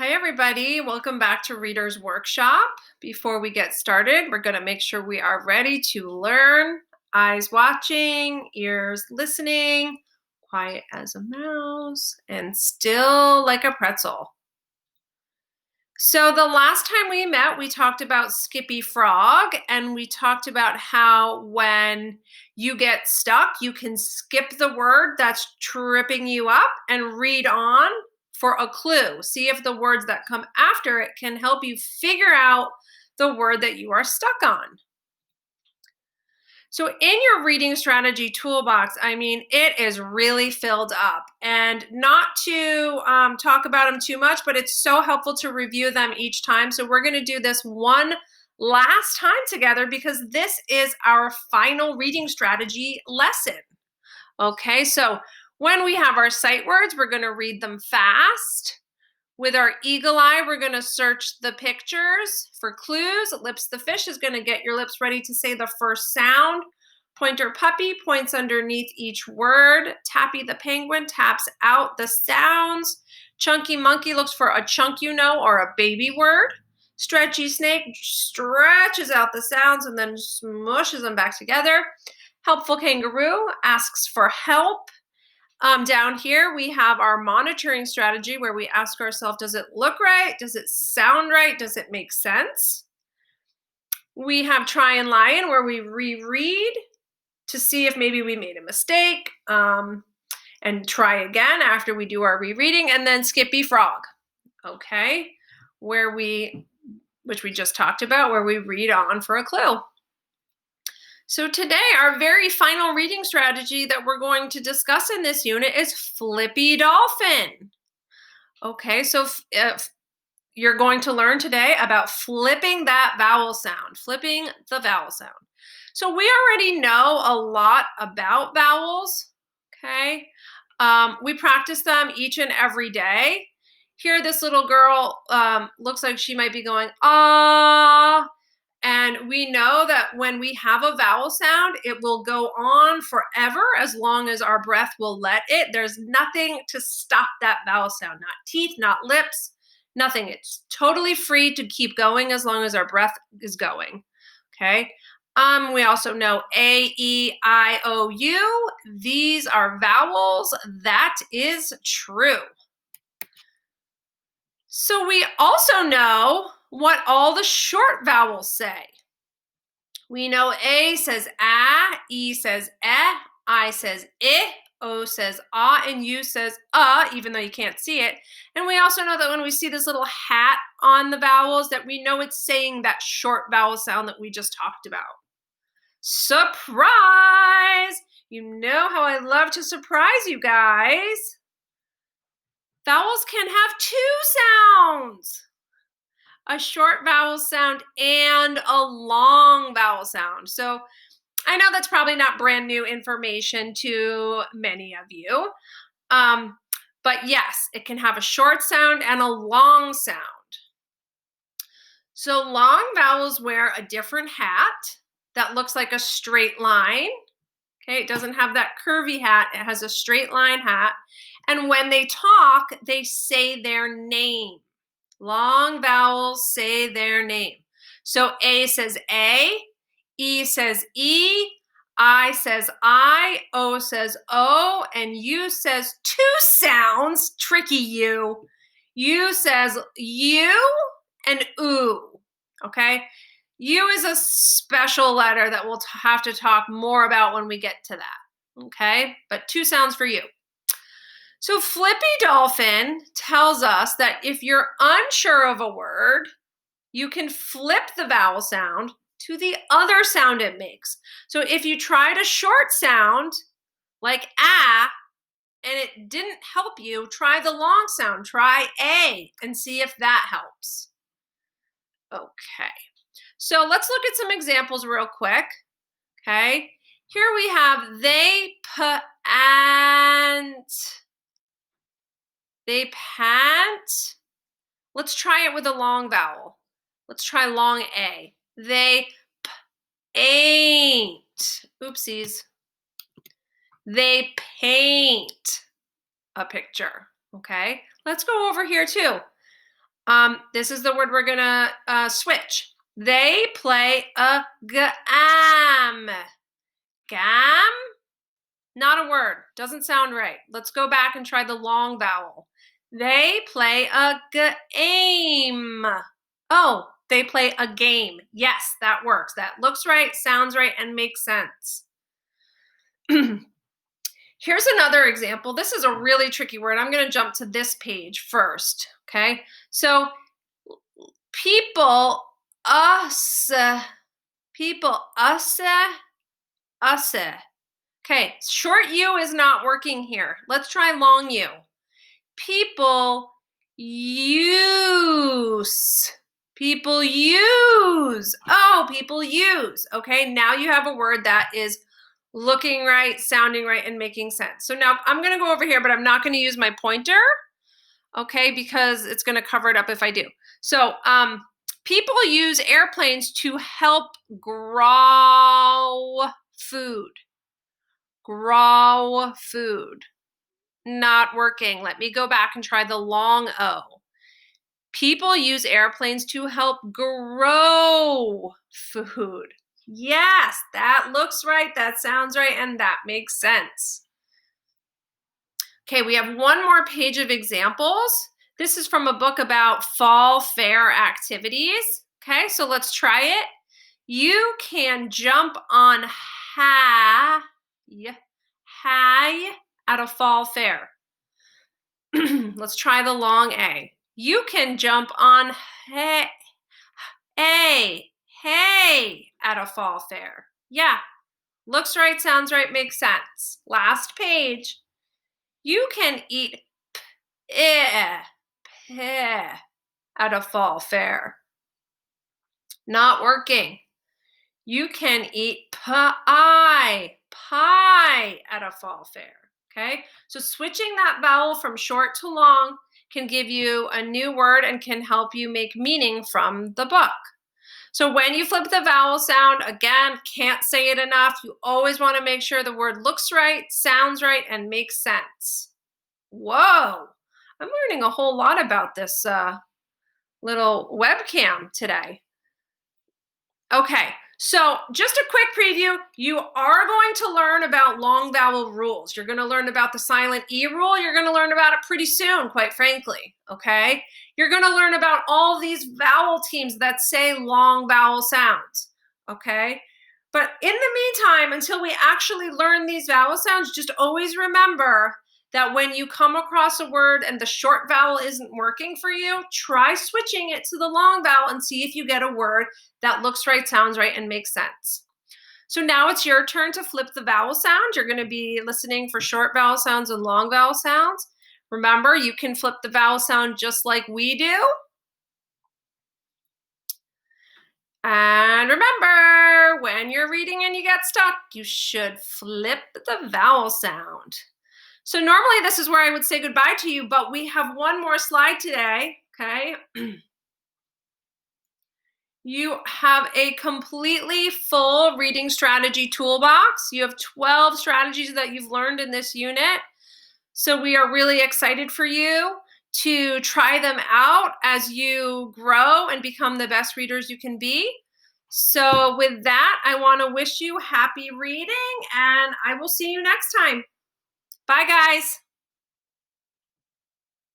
Hi, everybody. Welcome back to Reader's Workshop. Before we get started, we're going to make sure we are ready to learn. Eyes watching, ears listening, quiet as a mouse, and still like a pretzel. So the last time we met, we talked about Skippy Frog, and we talked about how when you get stuck, you can skip the word that's tripping you up and read on for a clue. See if the words that come after it can help you figure out the word that you are stuck on. So in your reading strategy toolbox, it is really filled up. And not to talk about them too much, but it's so helpful to review them each time. So we're going to do this one last time together because this is our final reading strategy lesson. Okay, so when we have our sight words, we're going to read them fast. With our eagle eye, we're going to search the pictures for clues. Lips the fish is going to get your lips ready to say the first sound. Pointer puppy points underneath each word. Tappy the penguin taps out the sounds. Chunky monkey looks for a chunk or a baby word. Stretchy snake stretches out the sounds and then smushes them back together. Helpful kangaroo asks for help. Down here, we have our monitoring strategy where we ask ourselves, does it look right? Does it sound right? Does it make sense? We have try and lion where we reread to see if maybe we made a mistake and try again after we do our rereading. And then Skippy Frog, okay, which we just talked about, where we read on for a clue. So today, our very final reading strategy that we're going to discuss in this unit is Flippy Dolphin. Okay, so you're going to learn today about flipping that vowel sound, flipping the vowel sound. So we already know a lot about vowels, okay? We practice them each and every day. Here, this little girl looks like she might be going, ah. And we know that when we have a vowel sound, it will go on forever as long as our breath will let it. There's nothing to stop that vowel sound, not teeth, not lips, nothing. It's totally free to keep going as long as our breath is going, okay? We also know A, E, I, O, U. These are vowels. That is true. So we also know what all the short vowels say. We know A says ah, E says eh, I says I, O says ah, and U says even though you can't see it. And we also know that when we see this little hat on the vowels, that we know it's saying that short vowel sound that we just talked about. Surprise! You know how I love to surprise you guys. Vowels can have two sounds. A short vowel sound and a long vowel sound. So I know that's probably not brand new information to many of you. But yes, it can have a short sound and a long sound. So long vowels wear a different hat that looks like a straight line. Okay, it doesn't have that curvy hat. It has a straight line hat. And when they talk, they say their name. Long vowels say their name. So A says A, E says E, I says I, O says O, and U says two sounds, tricky U. U says U and oo, okay? U is a special letter that we'll have to talk more about when we get to that, okay? But two sounds for you. So Flippy Dolphin tells us that if you're unsure of a word, you can flip the vowel sound to the other sound it makes. So if you tried a short sound like ah, and it didn't help you, try the long sound, try A, and see if that helps. Okay, so let's look at some examples real quick. Okay, here we have they pant. They pant. Let's try it with a long vowel. Let's try long A. They paint. Oopsies. They paint a picture. Okay, let's go over here too. This is the word we're gonna switch. They play a game. Gam? Not a word. Doesn't sound right. Let's go back and try the long vowel. They play a game. Oh, they play a game. Yes, that works. That looks right, sounds right, and makes sense. Here's another example. This is a really tricky word. I'm going to jump to this page first. Okay. So people, us, us. Okay. Short U is not working here. Let's try long U. People use. People use. Oh, people use. Okay. Now you have a word that is looking right, sounding right, and making sense. So now I'm going to go over here, but I'm not going to use my pointer, okay, because it's going to cover it up if I do. So people use airplanes to help grow food. Grow food. Not working. Let me go back and try the long O. People use airplanes to help grow food. Yes, that looks right, that sounds right, and that makes sense. Okay, we have one more page of examples. This is from a book about fall fair activities. Okay, so let's try it. You can jump on high at a fall fair. Let's try the long A. You can jump on hay at a fall fair. Yeah, looks right, sounds right, makes sense. Last page. You can eat pie at a fall fair. Not working. You can eat pie at a fall fair. Okay, so switching that vowel from short to long can give you a new word and can help you make meaning from the book. So when you flip the vowel sound, again, can't say it enough, you always want to make sure the word looks right, sounds right, and makes sense. Whoa, I'm learning a whole lot about this little webcam today. Okay, so just a quick preview. You are going to learn about long vowel rules. You're going to learn about the silent E rule. You're going to learn about it pretty soon, quite frankly, okay? You're going to learn about all these vowel teams that say long vowel sounds, okay? But in the meantime, until we actually learn these vowel sounds, just always remember that when you come across a word and the short vowel isn't working for you, try switching it to the long vowel and see if you get a word that looks right, sounds right, and makes sense. So now it's your turn to flip the vowel sound. You're going to be listening for short vowel sounds and long vowel sounds. Remember, you can flip the vowel sound just like we do. And remember, when you're reading and you get stuck, you should flip the vowel sound. So normally this is where I would say goodbye to you, but we have one more slide today, okay? You have a completely full reading strategy toolbox. You have 12 strategies that you've learned in this unit. So we are really excited for you to try them out as you grow and become the best readers you can be. So with that, I want to wish you happy reading, and I will see you next time. Bye, guys.